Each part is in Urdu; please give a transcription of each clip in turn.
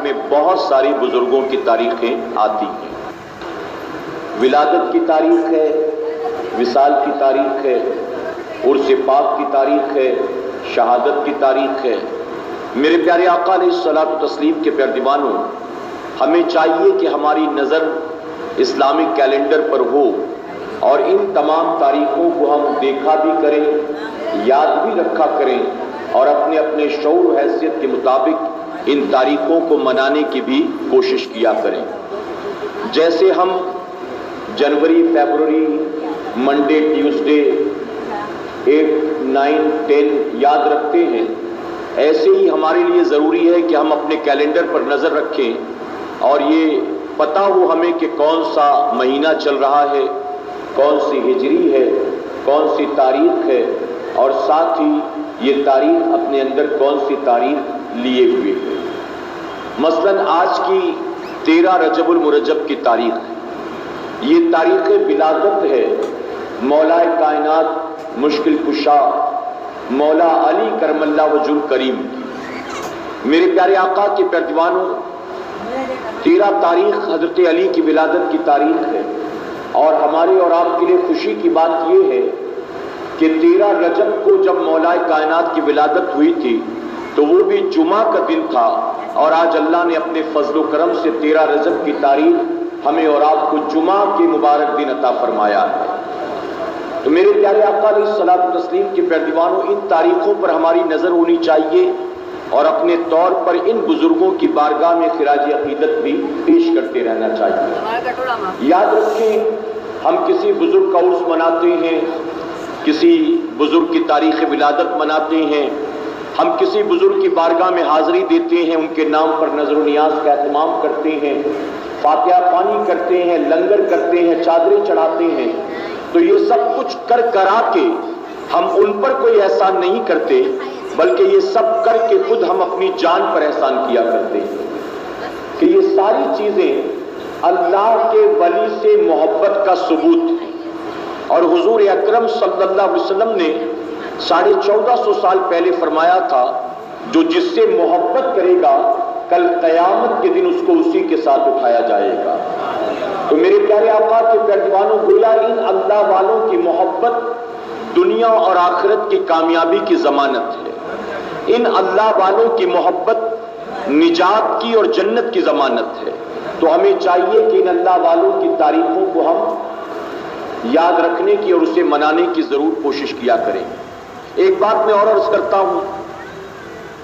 میں بہت ساری بزرگوں کی تاریخیں آتی ہیں۔ ولادت کی تاریخ ہے، وصال کی تاریخ ہے، عرس پاک کی تاریخ ہے، شہادت کی تاریخ ہے۔ میرے پیارے آقا علیہ الصلوۃ والتسلیم کے پیارے دیوانوں، ہمیں چاہیے کہ ہماری نظر اسلامک کیلنڈر پر ہو اور ان تمام تاریخوں کو ہم دیکھا بھی کریں، یاد بھی رکھا کریں اور اپنے اپنے شعور و حیثیت کے مطابق ان تاریخوں کو منانے کی بھی کوشش کیا کریں۔ جیسے ہم جنوری، فیبروری، منڈے، ٹیوزڈے، 8، 9، 10 یاد رکھتے ہیں، ایسے ہی ہمارے لیے ضروری ہے کہ ہم اپنے کیلنڈر پر نظر رکھیں اور یہ پتہ ہو ہمیں کہ کون سا مہینہ چل رہا ہے، کون سی ہجری ہے، کون سی تاریخ ہے، اور ساتھ ہی یہ تاریخ اپنے اندر کون سی تاریخ لیے ہوئے ہے۔ مثلاً آج کی 13 رجب المرجب کی تاریخ ہے، یہ تاریخ ولادت ہے مولا کائنات مشکل کشا مولا علی کرم اللہ وجہ الکریم کی۔ میرے پیارے آقا کے پیارے دیوانوں، 13 تاریخ حضرت علی کی ولادت کی تاریخ ہے، اور ہمارے اور آپ کے لیے خوشی کی بات یہ ہے کہ 13 رجب کو جب مولا کائنات کی ولادت ہوئی تھی تو وہ بھی جمعہ کا دن تھا، اور آج اللہ نے اپنے فضل و کرم سے 13 رجب کی تاریخ ہمیں اور آپ کو جمعہ کے مبارک دن عطا فرمایا ہے۔ تو میرے پیارے آقا علیہ الصلوۃ والتسلیم کے پیارے دیوانوں، ان تاریخوں پر ہماری نظر ہونی چاہیے اور اپنے طور پر ان بزرگوں کی بارگاہ میں خراج عقیدت بھی پیش کرتے رہنا چاہیے۔ یاد رکھیں، ہم کسی بزرگ کا عرس مناتے ہیں، کسی بزرگ کی تاریخ ولادت مناتے ہیں، ہم کسی بزرگ کی بارگاہ میں حاضری دیتے ہیں، ان کے نام پر نظر و نیاز کا اہتمام کرتے ہیں، فاتحہ خوانی کرتے ہیں، لنگر کرتے ہیں، چادریں چڑھاتے ہیں، تو یہ سب کچھ کر کرا کے ہم ان پر کوئی احسان نہیں کرتے، بلکہ یہ سب کر کے خود ہم اپنی جان پر احسان کیا کرتے ہیں کہ یہ ساری چیزیں اللہ کے ولی سے محبت کا ثبوت ہے۔ اور حضور اکرم صلی اللہ علیہ وسلم نے 1450 سال پہلے فرمایا تھا، جو جس سے محبت کرے گا کل قیامت کے دن اس کو اسی کے ساتھ اٹھایا جائے گا۔ تو میرے پیارے آقا کے پیارے دیوانوں، گویا ان اللہ والوں کی محبت دنیا اور آخرت کی کامیابی کی ضمانت ہے۔ ان اللہ والوں کی محبت نجات کی اور جنت کی ضمانت ہے۔ تو ہمیں چاہیے کہ ان اللہ والوں کی تاریخوں کو ہم یاد رکھنے کی اور اسے منانے کی ضرور کوشش کیا کریں۔ ایک بات میں اور عرض کرتا ہوں،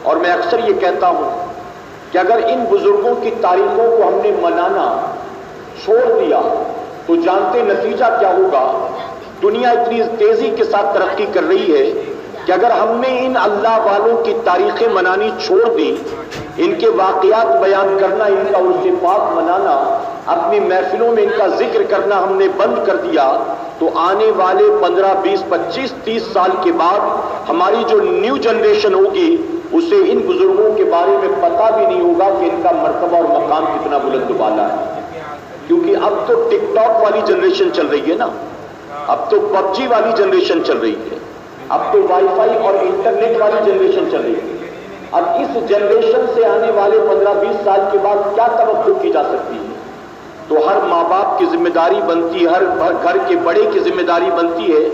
اور میں اکثر یہ کہتا ہوں کہ اگر ان بزرگوں کی تاریخوں کو ہم نے منانا چھوڑ دیا تو جانتے نتیجہ کیا ہوگا؟ دنیا اتنی تیزی کے ساتھ ترقی کر رہی ہے کہ اگر ہم نے ان اللہ والوں کی تاریخیں منانی چھوڑ دی، ان کے واقعات بیان کرنا، ان کا عرس پاک منانا، اپنی محفلوں میں ان کا ذکر کرنا ہم نے بند کر دیا، تو آنے والے 15، 20، 25، 30 سال کے بعد ہماری جو نیو جنریشن ہوگی اسے ان بزرگوں کے بارے میں پتہ بھی نہیں ہوگا کہ ان کا مرتبہ اور مقام کتنا بلند و بالا ہے۔ کیونکہ اب تو ٹک ٹاک والی جنریشن چل رہی ہے نا، اب تو پب جی والی جنریشن چل رہی ہے، اب تو وائی فائی اور انٹرنیٹ والی جنریشن چل رہی ہے۔ اب اس جنریشن سے آنے والے 15-20 سال کے بعد کیا توقع کی جا سکتی ہے؟ تو ہر ماں باپ کی ذمہ داری بنتی ہے، ہر گھر کے بڑے کی ذمہ داری بنتی ہے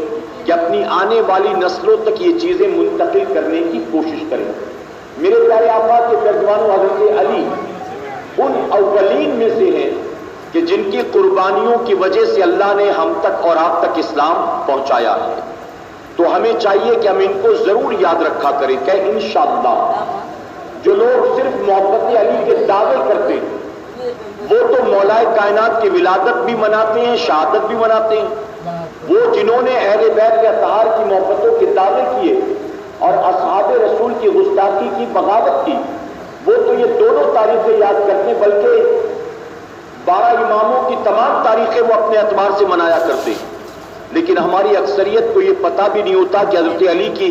کہ اپنی آنے والی نسلوں تک یہ چیزیں منتقل کرنے کی کوشش کریں۔ میرے پیارے آقا کے پیارے دیوانوں، حضرت علی ان اولین میں سے ہیں کہ جن کی قربانیوں کی وجہ سے اللہ نے ہم تک اور آپ تک اسلام پہنچایا ہے۔ تو ہمیں چاہیے کہ ہم ان کو ضرور یاد رکھا کریں کہ انشاءاللہ جو لوگ صرف محبت علی کے دعوے کرتے ہیں وہ تو مولا کائنات کی ولادت بھی مناتے ہیں، شہادت بھی مناتے ہیں۔ وہ جنہوں نے اہل بیت اطہار کی محبتوں کے دعوے کیے اور اصحاب رسول کی گستاخی کی، بغاوت کی، وہ تو یہ دونوں تاریخیں یاد کرتے ہیں، بلکہ 12 اماموں کی تمام تاریخیں وہ اپنے اعتبار سے منایا کرتے ہیں۔ لیکن ہماری اکثریت کو یہ پتہ بھی نہیں ہوتا کہ حضرت علی کی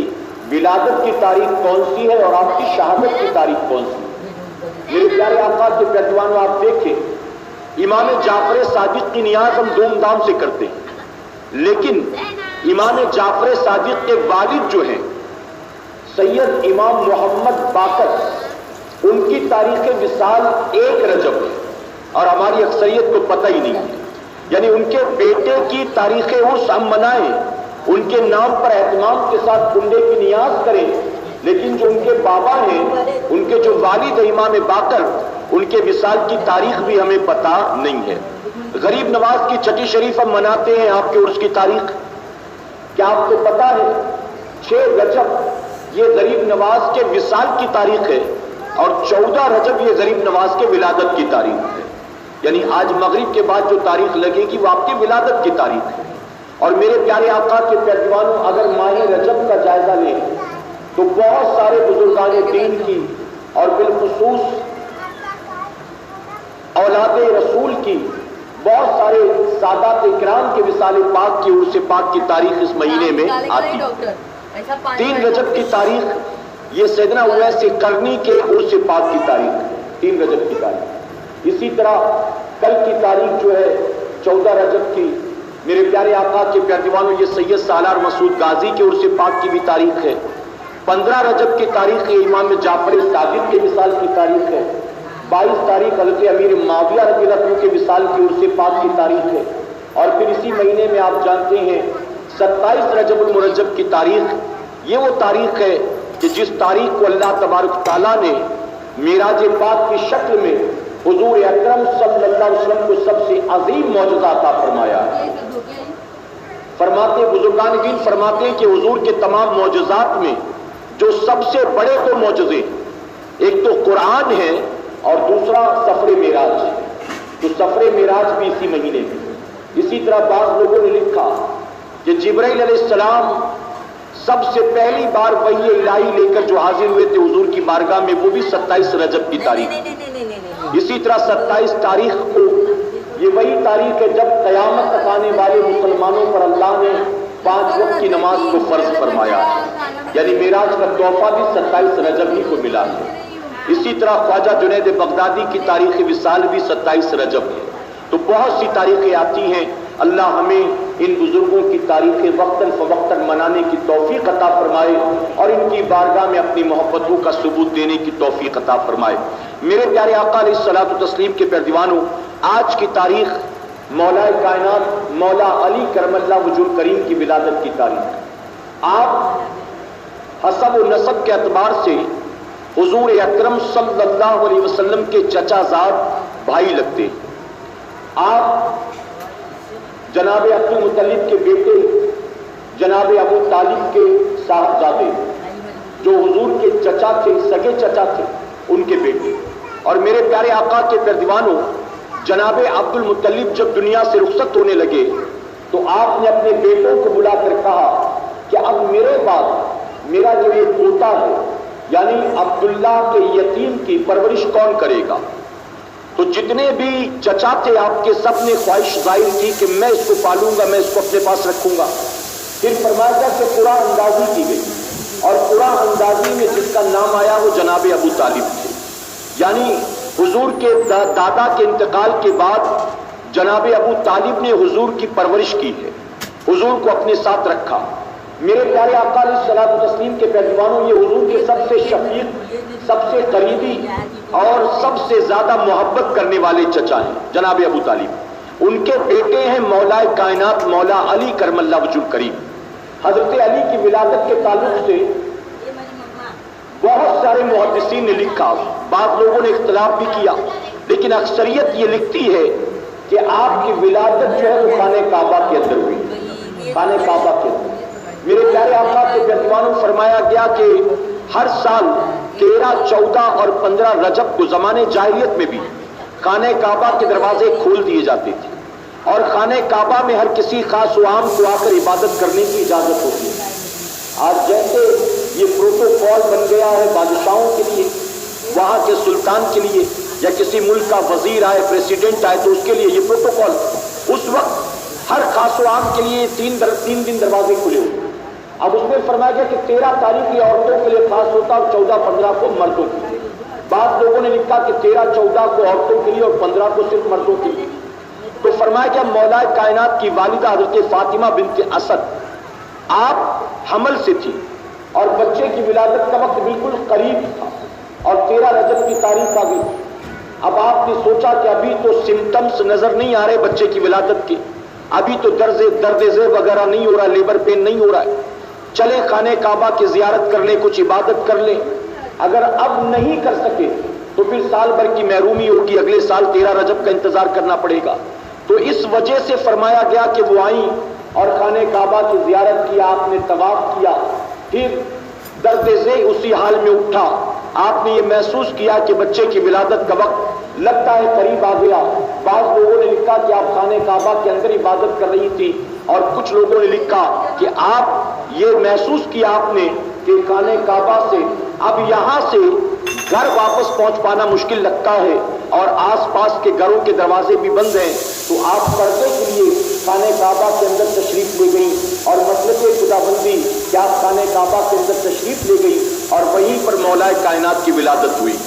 ولادت کی تاریخ کون سی ہے اور آپ کی شہادت کی تاریخ کون سی ہے۔ میرے پیارے آقا کے پیارے دیوانوں، آپ دیکھیں، امام جعفر صادق کی نیاز ہم دھوم دھام سے کرتے ہیں، لیکن امام جعفر صادق کے والد جو ہیں سید امام محمد باقر ان کی تاریخ وصال 1 رجب ہے اور ہماری اکثریت کو پتہ ہی نہیں ہے. یعنی ان کے بیٹے کی تاریخ عرس ہم منائیں، ان کے نام پر اہتمام کے ساتھ کنڈے کی نیاز کریں، لیکن جو ان کے بابا ہیں، ان کے جو والد امام باقر، ان کے وصال کی تاریخ بھی ہمیں پتہ نہیں ہے. غریب نواز کی چھٹی شریف ہم مناتے ہیں، آپ کے عرس کی تاریخ کیا آپ کو پتہ ہے؟ 6 رجب یہ غریب نواز کے وصال کی تاریخ ہے اور 14 رجب یہ غریب نواز کے ولادت کی تاریخ ہے. یعنی آج مغرب کے بعد جو تاریخ لگے گی وہ آپ کی ولادت کی تاریخ ہے. اور میرے پیارے آقا کے پیروانوں، اگر ماہ رجب کا جائزہ لیں تو بہت سارے بزرگان دین کی اور بالخصوص اولاد رسول کی بہت سارے سادات اکرام کے وصال پاک کی عرس پاک کی تاریخ اس مہینے میں آتی ہے. 3 رجب کی تاریخ یہ سیدنا اویس قرنی کے عرس پاک کی تاریخ ہے، 3 رجب کی تاریخ. اسی طرح کل کی تاریخ جو ہے 14 رجب کی، میرے پیارے آقا کے پیروانوں، یہ سید سالار مسعود غازی کے عرس پاک کی بھی تاریخ ہے. 15 رجب کی تاریخ یہ امام جعفر صادق کے وصال کی تاریخ ہے. 22 تاریخ حضرت امیر معاویہ رضی اللہ عنہ کے وصال کی عرس پاک کی تاریخ ہے. اور پھر اسی مہینے میں آپ جانتے ہیں 27 رجب المرجب کی تاریخ، یہ وہ تاریخ ہے کہ جس تاریخ کو اللہ تبارک تعالیٰ نے معراج پاک کی شکل میں حضور اکرم صلی اللہ علیہ وسلم کو سب سے عظیم معجزہ عطا فرمایا. فرماتے بزرگان دین فرماتے ہیں کہ حضور کے تمام معجزات میں جو سب سے بڑے 2 معجزے، ایک تو قرآن ہے اور دوسرا سفر معراج ہے. تو سفر معراج بھی اسی مہینے میں. اسی طرح بعض لوگوں نے لکھا کہ جبرائیل علیہ السلام سب سے پہلی بار وحی الہی لے کر جو حاضر ہوئے تھے حضور کی بارگاہ میں، وہ بھی 27 رجب کی تاریخ. اسی طرح 27 تاریخ کو یہ وہی تاریخ ہے جب قیامت تک آنے والے مسلمانوں پر اللہ نے 5 وقت کی نماز کو فرض فرمایا. یعنی معراج کا تحفہ بھی 27 رجب ہی کو ملا ہے. اسی طرح خواجہ جنید بغدادی کی تاریخ وصال بھی 27 رجب ہے. تو بہت سی تاریخیں آتی ہیں. اللہ ہمیں ان بزرگوں کی تاریخیں وقتاً فوقتاً منانے کی توفیق عطا فرمائے اور ان کی بارگاہ میں اپنی محبتوں کا ثبوت دینے کی توفیق عطا فرمائے. میرے پیارے آقا علیہ الصلوۃ والتسلیم کے پیروانوں، آج کی تاریخ مولا کائنات مولا علی کرم اللہ وجہ الکریم کی ولادت کی تاریخ. آپ حسب و نسب کے اعتبار سے حضور اکرم صلی اللہ علیہ وسلم کے چچا زاد بھائی لگتے ہیں. آپ جناب عبد المطلب کے بیٹے جناب ابو طالب کے صاحبزادے جو حضور کے چچا تھے، سگے چچا تھے، ان کے بیٹے. اور میرے پیارے آقا کے پیروانوں، جناب عبد المطلب جب دنیا سے رخصت ہونے لگے تو آپ نے اپنے بیٹوں کو بلا کر کہا کہ اب میرے بعد میرا جو یہ پوتا ہے یعنی عبداللہ کے یتیم کی پرورش کون کرے گا؟ تو جتنے بھی چچا تھے آپ کے سب نے خواہش ظاہر کی کہ میں اس کو پالوں گا، میں اس کو اپنے پاس رکھوں گا. پھر فرمایا کہ قرآن اندازی کی گئی اور قرآن اندازی میں جس کا نام آیا وہ جناب ابو طالب تھے. یعنی حضور کے دادا کے انتقال کے بعد جناب ابو طالب نے حضور کی پرورش کی ہے، حضور کو اپنے ساتھ رکھا. میرے پیارے آقا علیہ الصلوۃ والتسلیم کے پیروانوں، یہ حضور کے سب سے شفیق، سب سے قریبی اور سب سے زیادہ محبت کرنے والے چچا ہیں جناب ابو طالب. ان کے بیٹے ہیں مولا کائنات مولا علی کرم اللہ وجہ الکریم. حضرت علی کی ولادت کے تعلق سے بہت سارے محدثین نے لکھا، بعض لوگوں نے اختلاف بھی کیا، لیکن اکثریت یہ لکھتی ہے کہ آپ کی ولادت جو ہے وہ خانہ کعبہ کے اندر ہوئی، خانہ کعبہ کے اندر. میرے پیارے آقا کے پیروانوں، فرمایا گیا کہ ہر سال 13، 14 اور 15 رجب کو زمانے جاہلیت میں بھی خانہ کعبہ کے دروازے کھول دیے جاتے تھے اور خانہ کعبہ میں ہر کسی خاص و عام کو آ کر عبادت کرنے کی اجازت ہوتی ہے. آج جیسے یہ پروٹوکول بن گیا ہے بادشاہوں کے لیے، وہاں کے سلطان کے لیے، یا کسی ملک کا وزیر آئے، پریسیڈنٹ آئے تو اس کے لیے یہ پروٹوکول، اس وقت ہر خاص و عام کے لیے 3 دن دروازے کھلے ہوئے. اب اس میں فرمایا گیا کہ 13 تاریخ یہ عورتوں کے لیے خاص ہوتا اور 14، 15 کو مردوں کے لیے. بعض لوگوں نے لکھا کہ 13، 14 کو عورتوں کے لیے اور 15 کو صرف مردوں کے لیے. تو فرمایا کہ مولا کائنات کی والدہ حضرت فاطمہ بنت اسد آپ حمل سے تھی اور بچے کی ولادت کا وقت بالکل قریب تھا. اور 13 رجب کی تاریخ آ گئی. اب آپ نے سوچا کہ ابھی تو سمٹمز نظر نہیں آ رہے بچے کی ولادت کے، ابھی تو درد ذیل وغیرہ نہیں ہو رہا، لیبر پین نہیں ہو رہا ہے، چلے خانہ کعبہ کی زیارت کر لیں، کچھ عبادت کر لیں. اگر اب نہیں کر سکے تو پھر سال بھر کی محرومی ہوگی، اگلے سال 13 رجب کا انتظار کرنا پڑے گا. تو اس وجہ سے فرمایا گیا کہ وہ آئیں اور خانہ کعبہ کی زیارت کیا، آپ نے طواف کیا. پھر درد ذیل اسی حال میں اٹھا، آپ نے یہ محسوس کیا کہ بچے کی ولادت کا وقت لگتا ہے قریب آ گیا. بعض لوگوں نے لکھا کہ آپ خانہ کعبہ کے اندر عبادت کر رہی تھی، اور کچھ لوگوں نے لکھا کہ آپ یہ محسوس کیا آپ نے کہ خانہ کعبہ سے اب یہاں سے گھر واپس پہنچ پانا مشکل لگتا ہے اور آس پاس کے گھروں کے دروازے بھی بند ہیں. تو آپ پردے کے لیے خانہ کعبہ کے اندر تشریف لے گئی اور مطلب خدا بندی کہ آپ خانہ کعبہ کے اندر تشریف لے گئی اور وہیں پر مولا کائنات کی ولادت ہوئی.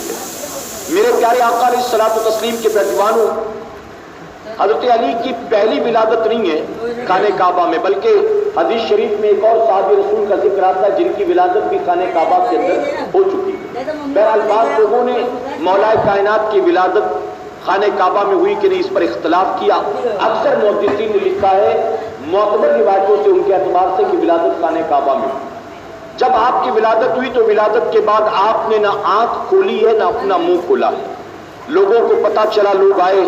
میرے پیارے آقا علیہ الصلوۃ والتسلیم کے پہلوانوں، حضرت علی کی پہلی ولادت نہیں ہے خانہ کعبہ میں، بلکہ حدیث شریف میں ایک اور صحابی رسول کا ذکر آتا ہے جن کی ولادت بھی خانہ کعبہ کے اندر ہو چکی ہے. بہرحال بعض لوگوں نے مولا کائنات کی ولادت خانہ کعبہ میں ہوئی کہ نہیں اس پر اختلاف کیا. اکثر محدثین نے لکھا ہے معتبر روایتوں سے ان کے اعتبار سے کہ ولادت خانہ کعبہ میں. جب آپ کی ولادت ہوئی تو ولادت کے بعد آپ نے نہ آنکھ کھولی ہے نہ اپنا منہ کھولا ہے. لوگوں کو پتا چلا، لوگ آئے،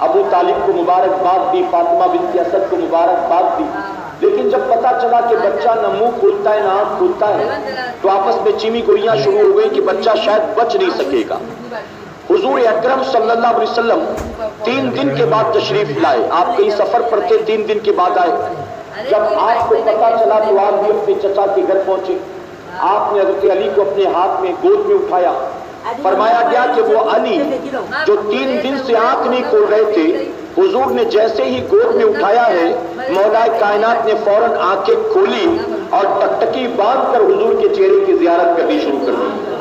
ابو طالب کو مبارکباد دی، فاطمہ بنت اسد کو مبارکباد دی، لیکن جب پتا چلا کہ بچہ نہ منہ کھولتا ہے نہ آنکھ کھولتا ہے تو آپس میں چیمی گوئیاں شروع ہو گئی کہ بچہ شاید بچ نہیں سکے گا. حضور اکرم صلی اللہ علیہ وسلم 3 دن کے بعد تشریف لائے. آپ کہیں سفر پر تھے، 3 دن کے بعد آئے. جب آپ کو پتا چلا تو آپ بھی اپنے چچا کے گھر پہنچے. آپ نے حضرت علی کو اپنے ہاتھ میں گود میں اٹھایا. فرمایا گیا کہ وہ علی جو 3 دن سے آنکھ نہیں کھول رہے تھے، حضور نے جیسے ہی گود میں اٹھایا ہے مولا کائنات نے فوراً آنکھیں کھولی اور ٹکٹکی باندھ کر حضور کے چہرے کی زیارت کرنی شروع کر دی.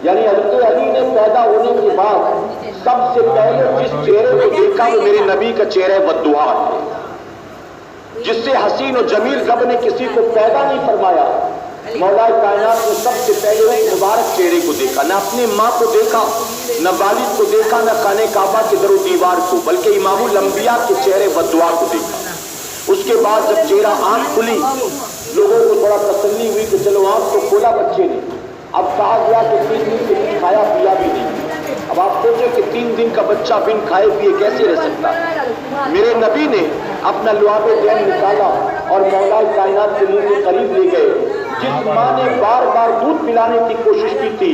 یعنی حضرت علی نے پیدا ہونے کے بعد سب سے پہلے جس چہرے کو دیکھا وہ میرے نبی کا چہرہ والدعا ہے، جس سے حسین و جمیل رب نے کسی کو پیدا نہیں فرمایا. مولا کائنات نے سب سے پہلے اس مبارک چہرے کو دیکھا، نہ اپنی ماں کو دیکھا، نہ والد کو دیکھا، نہ خانہ کعبہ کے در و دیوار کو، بلکہ امام الانبیاء کے چہرے والدعا کو دیکھا. اس کے بعد جب چہرہ آنکھ کھلی لوگوں کو تھوڑا تسلی ہوئی کہ چلو آنکھ تو کھولا بچے نے. اب کہا گیا کہ 3 دن سے کھایا پیا بھی نہیں. اب آپ سوچیں کہ 3 دن کا بچہ بن کھائے پیے کیسے رہ سکتا ہے. میرے نبی نے اپنا لعاب دین نکالا اور مولا کائنات کے منہ کے قریب لے گئے. جس ماں نے بار بار دودھ پلانے کی کوشش کی تھی،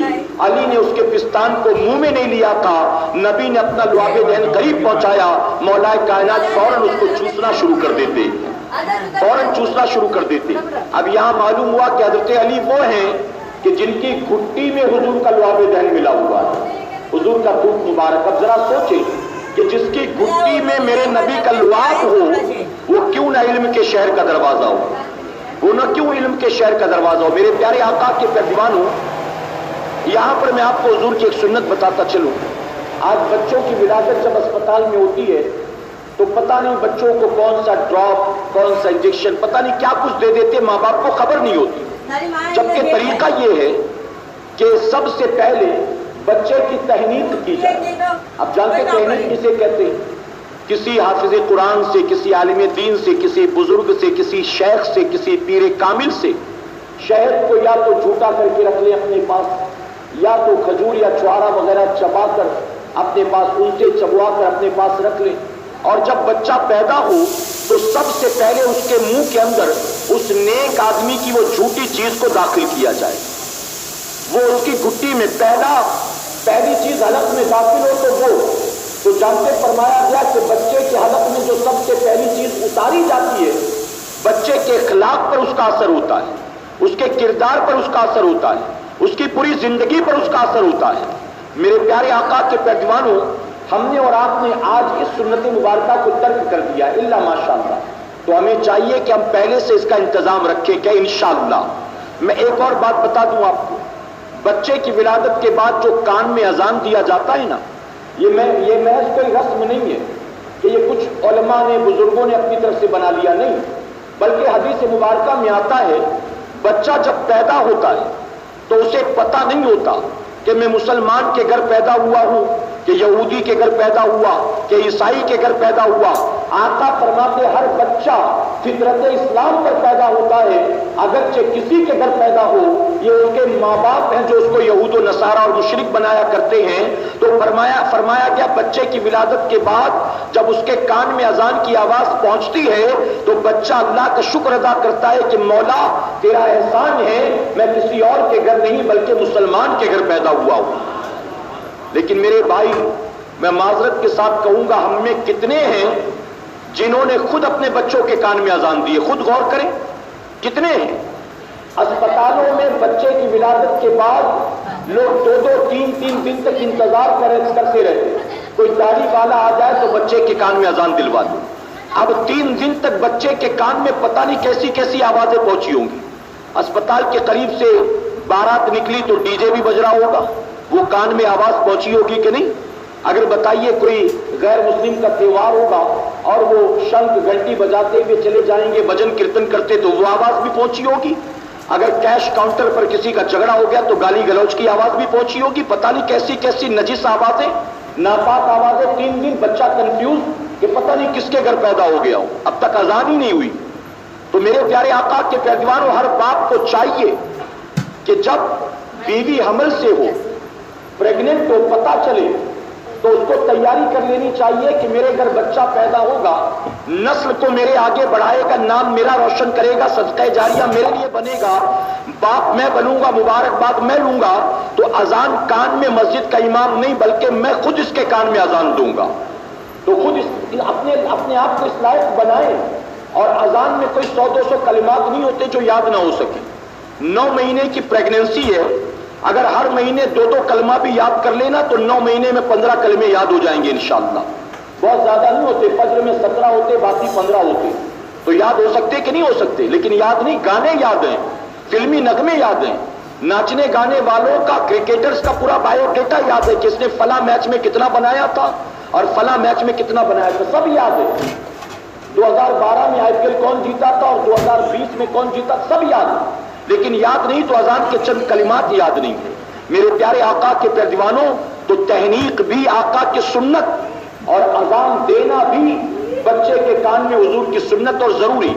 علی نے اس کے پستان کو منہ میں نہیں لیا تھا، نبی نے اپنا لعاب دین قریب پہنچایا. مولا کائنات فوراً اس کو چوسنا شروع کر دیتے، فوراً چوسنا شروع کر دیتے. اب یہاں معلوم ہوا کہ حضرت علی وہ ہیں کہ جن کی گھٹی میں حضور کا لعاب دین ملا ہوا ہے، حضور کا دودھ مبارک. اب ذرا سوچیں کہ جس کی گھٹی میں میرے نبی کا لعاب ہو وہ کیوں نہ علم کے شہر کا دروازہ ہو، وہ نہ کیوں علم کے شہر کا دروازہ ہو. میرے پیارے آقا کے پہلوانوں، یہاں پر میں آپ کو حضور کی ایک سنت بتاتا چلوں. آج بچوں کی ولادت جب اسپتال میں ہوتی ہے تو پتہ نہیں بچوں کو کون سا ڈراپ، کون سا انجیکشن، پتہ نہیں کیا کچھ دے دیتے، ماں باپ کو خبر نہیں ہوتی. جبکہ طریقہ یہ ہے کہ سب سے پہلے بچے کی تہنیت کی جائے. اب جانتے تہنیت کسے کہتے ہیں؟ کسی حافظ قرآن سے، کسی عالم دین سے، کسی بزرگ سے، کسی شیخ سے، کسی پیر کامل سے شہد کو یا تو جھوٹا کر کے رکھ لیں اپنے پاس، یا تو کھجور یا چوارا وغیرہ چبا کر اپنے پاس، الٹے چبوا کر اپنے پاس رکھ لیں. اور جب بچہ پیدا ہو تو سب سے پہلے اس کے منہ کے اندر اس نیک آدمی کی وہ جھوٹی چیز کو داخل کیا جائے. وہ اس کی گھٹی میں پہلی چیز حلق میں داخل ہو تو وہ تو جانتے فرمایا گیا کہ بچے کے حلق میں جو سب سے پہلی چیز اتاری جاتی ہے بچے کے اخلاق پر اس کا اثر ہوتا ہے، اس کے کردار پر اس کا اثر ہوتا ہے، اس کی پوری زندگی پر اس کا اثر ہوتا ہے. میرے پیارے آقا کے پہلوانوں، ہم نے اور آپ نے آج اس سنت مبارکہ کو ترک کر دیا الا ماشاءاللہ. تو ہمیں چاہیے کہ ہم پہلے سے اس کا انتظام رکھیں کہ انشاءاللہ. میں ایک اور بات بتا دوں آپ کو، بچے کی ولادت کے بعد جو کان میں اذان دیا جاتا ہے نا، یہ محض کوئی رسم نہیں ہے کہ یہ کچھ علماء نے، بزرگوں نے اپنی طرف سے بنا لیا، نہیں، بلکہ حدیث مبارکہ میں آتا ہے بچہ جب پیدا ہوتا ہے تو اسے پتہ نہیں ہوتا کہ میں مسلمان کے گھر پیدا ہوا ہوں کہ یہودی کے گھر پیدا ہوا کہ عیسائی کے گھر پیدا ہوا، آقا فرماتے ہر بچہ فطرت اسلام پر پیدا ہوتا ہے، اگرچہ کسی کے گھر پیدا ہو، یہ ان کے ماں باپ ہیں جو اس کو یہود و نصارہ اور مشرک بنایا کرتے ہیں۔ تو فرمایا گیا بچے کی ولادت کے بعد جب اس کے کان میں اذان کی آواز پہنچتی ہے تو بچہ اللہ کا شکر ادا کرتا ہے کہ مولا تیرا احسان ہے، میں کسی اور کے گھر نہیں بلکہ مسلمان کے گھر پیدا ہوا ہوں۔ لیکن میرے بھائی، میں معذرت کے ساتھ کہوں گا، ہم میں کتنے ہیں جنہوں نے خود اپنے بچوں کے کان میں اذان دی ہے؟ خود غور کریں، کتنے ہیں؟ اسپتالوں میں بچے کی ولادت کے بعد لوگ 2-3 دن تک انتظار کرتے رہتے، کوئی داڑھی والا آ جائے تو بچے کے کان میں اذان دلوا دو۔ اب 3 دن تک بچے کے کان میں پتہ نہیں کیسی کیسی آوازیں پہنچی ہوں گی۔ اسپتال کے قریب سے بارات نکلی تو ڈی جے بھی بج رہا ہوگا، وہ کان میں آواز پہنچی ہوگی کہ نہیں؟ اگر بتائیے کوئی غیر مسلم کا تہوار ہوگا اور وہ شنکھ گھنٹی بجاتے ہوئے چلے جائیں گے، بھجن کیرتن کرتے، تو وہ آواز بھی پہنچی ہوگی۔ اگر کیش کاؤنٹر پر کسی کا جھگڑا ہو گیا تو گالی گلوچ کی آواز بھی پہنچی ہوگی۔ پتہ نہیں کیسی کیسی نجس آوازیں، ناپاک آوازیں۔ 3 دن بچہ کنفیوز کہ پتہ نہیں کس کے گھر پیدا ہو گیا ہو، اب تک اذان ہی نہیں ہوئی۔ تو میرے پیارے آقا کے پیروانوں، ہر باپ کو چاہیے کہ جب بیوی حمل سے ہو، پریگننٹ ہو، پتہ چلے تو اس کو تیاری کر لینی چاہیے کہ میرے گھر بچہ پیدا ہوگا، نسل کو میرے آگے بڑھائے گا، نام میرا روشن کرے گا، صدقہ جاریہ میرے لیے بنے گا، باپ میں بنوں گا، مبارکباد میں لوں گا۔ تو اذان کان میں مسجد کا امام نہیں بلکہ میں خود اس کے کان میں اذان دوں گا۔ تو خود اپنے آپ کو اس لائق بنائیں۔ اور اذان میں کوئی 100-200 کلمات نہیں ہوتے جو یاد نہ ہو سکے۔ 9 مہینے کی پریگننسی ہے، اگر ہر مہینے 2 کلمہ بھی یاد کر لینا تو 9 مہینے میں 15 کلمے یاد ہو جائیں گے انشاءاللہ۔ بہت زیادہ نہیں ہوتے، فجر میں 17 ہوتے، باقی 15 ہوتے، تو یاد ہو سکتے کہ نہیں ہو سکتے؟ لیکن یاد نہیں، گانے یاد ہیں، فلمی نغمے یاد ہیں، ناچنے گانے والوں کا، کرکٹرز کا پورا بایو ڈیٹا یاد ہے کہ اس نے فلاں میچ میں کتنا بنایا تھا اور فلاں میچ میں کتنا بنایا تھا، سب یاد ہے۔ 2012 میں IPL کون جیتا تھا اور 2020 میں کون جیتا، سب یاد ہے۔ لیکن یاد نہیں تو اذان کے چند کلمات یاد نہیں ہیں۔ میرے پیارے آقا کے پیروانوں، تو تحنیق بھی آقا کی سنت اور اذان دینا بھی بچے کے کان میں حضور کی سنت اور ضروری،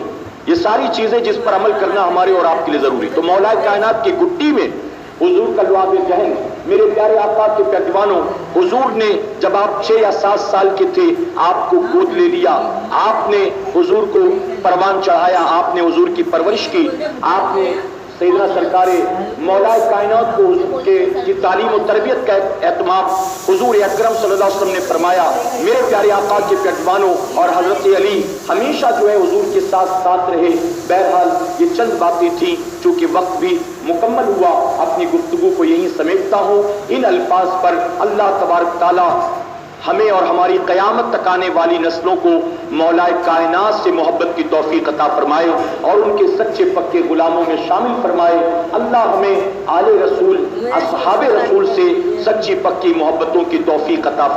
یہ ساری چیزیں جس پر عمل کرنا ہمارے اور آپ کے لیے ضروری۔ تو مولا کائنات کی گٹی میں حضور کا لعاب ذہن، میرے پیارے آقا کے پیروانوں، حضور نے جب آپ 6 یا 7 سال کے تھے آپ کو گود لے لیا، آپ نے حضور کو پروان چڑھایا، آپ نے حضور کی پرورش کی، آپ نے سیدنا سرکار مولا کائنات کو کی تعلیم و تربیت کا اہتمام حضور اکرم صلی اللہ علیہ وسلم نے فرمایا۔ میرے پیارے آقا کے پیروانوں، اور حضرت علی ہمیشہ جو ہے حضور کے ساتھ رہے۔ بہرحال یہ چند باتیں تھیں، چونکہ وقت بھی مکمل ہوا، اپنی گفتگو کو یہیں سمیٹتا ہوں۔ ان الفاظ پر اللہ تبارک تعالی ہمیں اور ہماری قیامت تک آنے والی نسلوں کو مولا کائنات سے محبت کی توفیق عطا فرمائے اور ان کے سچے پکے غلاموں میں شامل فرمائے۔ اللہ ہمیں آل رسول، اصحاب رسول سے سچی پکی محبتوں کی توفیق عطا فرمائے۔